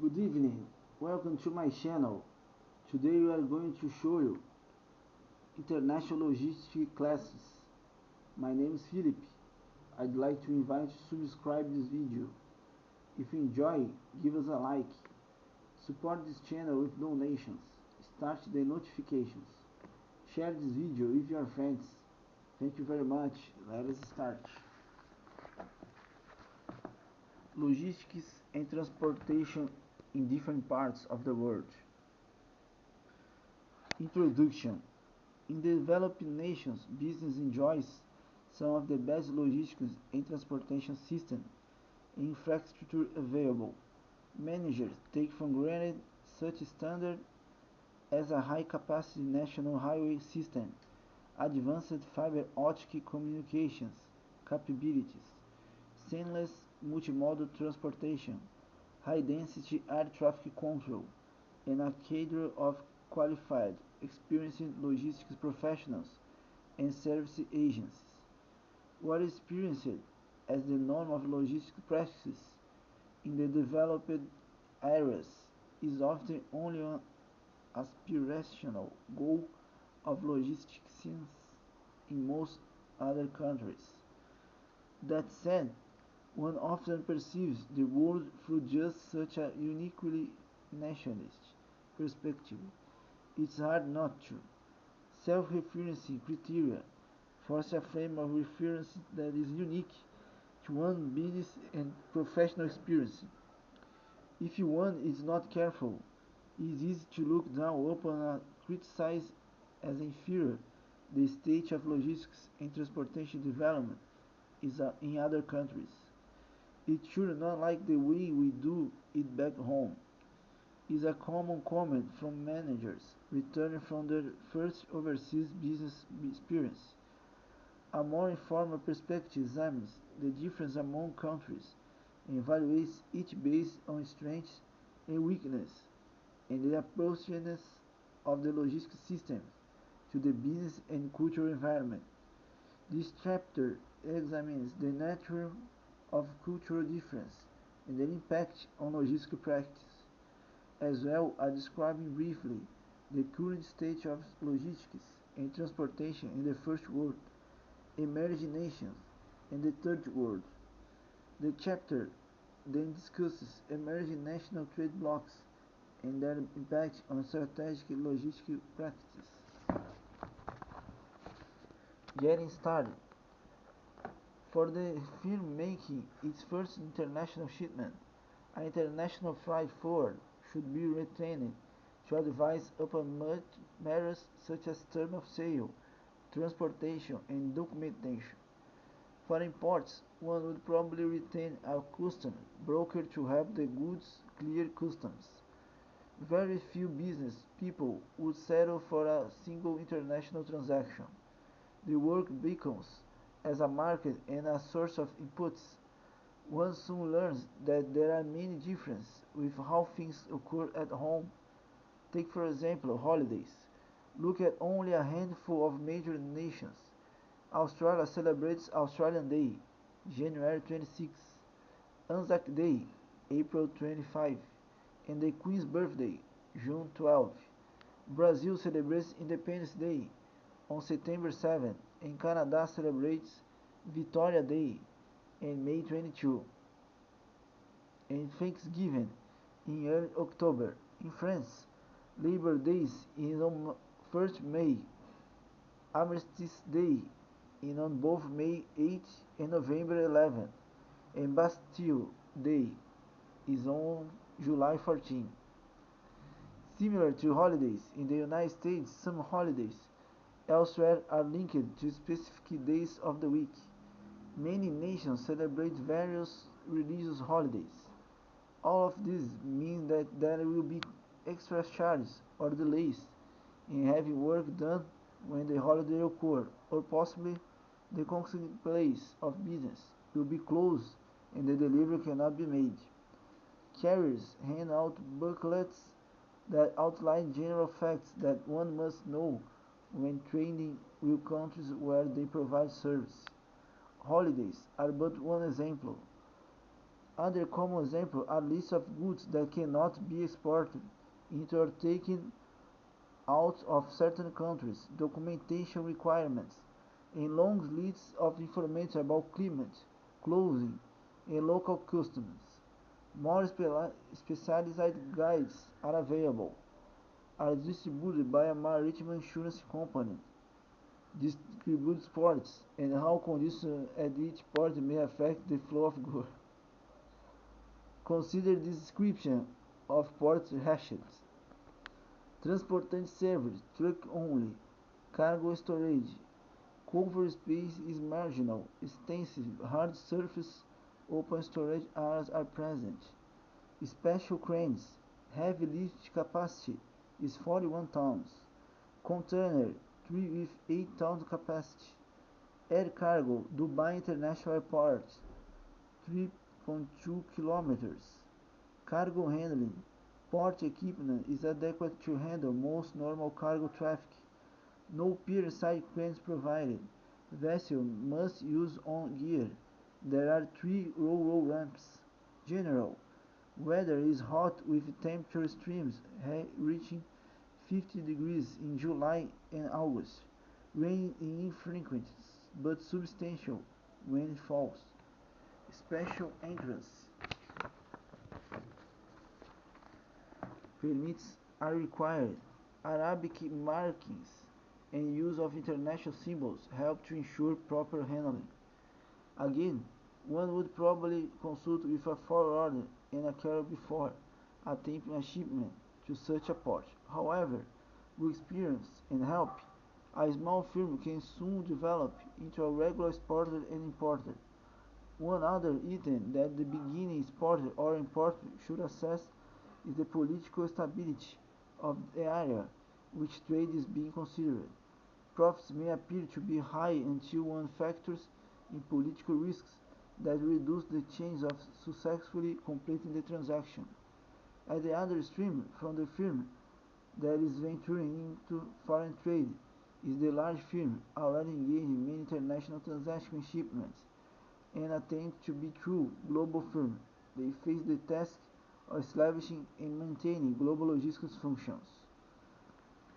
Good evening, welcome to my channel. Today we are going to show you international logistics classes. My name is Philip. I'd like to invite you to subscribe this video. If you enjoy, give us a like. Support this channel with donations. Start the notifications. Share this video with your friends. Thank you very much. Let us start. Logistics and transportation in different parts of the world. Introduction. In the developing nations, business enjoys some of the best logistics and transportation systems and infrastructure available. Managers take for granted such standards as a high-capacity national highway system, advanced fiber optic communications capabilities, seamless multimodal transportation, high-density air traffic control, and a cadre of qualified, experienced logistics professionals and service agencies. What is experienced as the norm of logistics practices in the developed areas is often only an aspirational goal of logistics in most other countries. That said, one often perceives the world through just such a uniquely nationalist perspective. It's hard not to. Self-referencing criteria force a frame of reference that is unique to one business and professional experience. If one is not careful, it is easy to look down upon and criticize as inferior the state of logistics and transportation development is in other countries. It's sure not like the way we do it back home, is a common comment from managers returning from their first overseas business experience. A more informal perspective examines the difference among countries and evaluates each based on strengths and weaknesses and the appropriateness of the logistics system to the business and cultural environment. This chapter examines the nature of cultural difference and their impact on logistics practice, as well as describing briefly the current state of logistics and transportation in the First World, emerging nations, and the Third World. The chapter then discusses emerging national trade blocs and their impact on strategic logistics practices. Getting started. For the firm making its first international shipment, an international freight forwarder should be retained to advise upon matters such as terms of sale, transportation, and documentation. For imports, one would probably retain a customs broker to help the goods clear customs. Very few business people would settle for a single international transaction. The work beckons as a market and a source of inputs. One soon learns that there are many differences with how things occur at home. Take for example holidays. Look at only a handful of major nations. Australia celebrates Australian Day, January 26, Anzac Day, April 25, and the Queen's birthday, June 12. Brazil celebrates Independence Day on September 7, and Canada celebrates Victoria Day on May 22, and Thanksgiving in early October. In France, Labor Day is on 1st May, Armistice Day is on both May 8 and November 11, and Bastille Day is on July 14. Similar to holidays in the United States, some holidays elsewhere are linked to specific days of the week. Many nations celebrate various religious holidays. All of these mean that there will be extra charges or delays in having work done when the holiday occurs, or possibly the consequent place of business will be closed and the delivery cannot be made. Carriers hand out booklets that outline general facts that one must know when trading with countries where they provide service. Holidays are but one example. Other common examples are lists of goods that cannot be exported into or taken out of certain countries, documentation requirements, and long lists of information about climate, clothing, and local customs. More specialized guides are available, are distributed by a maritime insurance company, distributes ports, and how conditions at each port may affect the flow of goods. Consider this description of port hatches. Transportation service, truck only, cargo storage, cover space is marginal, extensive hard surface open storage areas are present. Special cranes, heavy lift capacity is 41 tons. Container 3 with 8 tons capacity. Air cargo, Dubai International Airport, 3.2 kilometers. Cargo handling, port equipment is adequate to handle most normal cargo traffic. No pier side cranes provided. Vessel must use on gear. There are 3 roll ramps. General, weather is hot with temperature extremes reaching 50 degrees in July and August. Rain is infrequent but substantial when it falls. Special entrance permits are required. Arabic markings and use of international symbols help to ensure proper handling. Again, one would probably consult with a forwarder and a carrier before attempting a shipment to such a port. However, with experience and help, a small firm can soon develop into a regular exporter and importer. One other item that the beginning exporter or importer should assess is the political stability of the area which trade is being considered. Profits may appear to be high until one factors in political risks that reduce the chance of successfully completing the transaction. At the other extreme, from the firm that is venturing into foreign trade is the large firm already engaged in many international transaction shipments and attempt to be true global firm. They face the task of establishing and maintaining global logistics functions.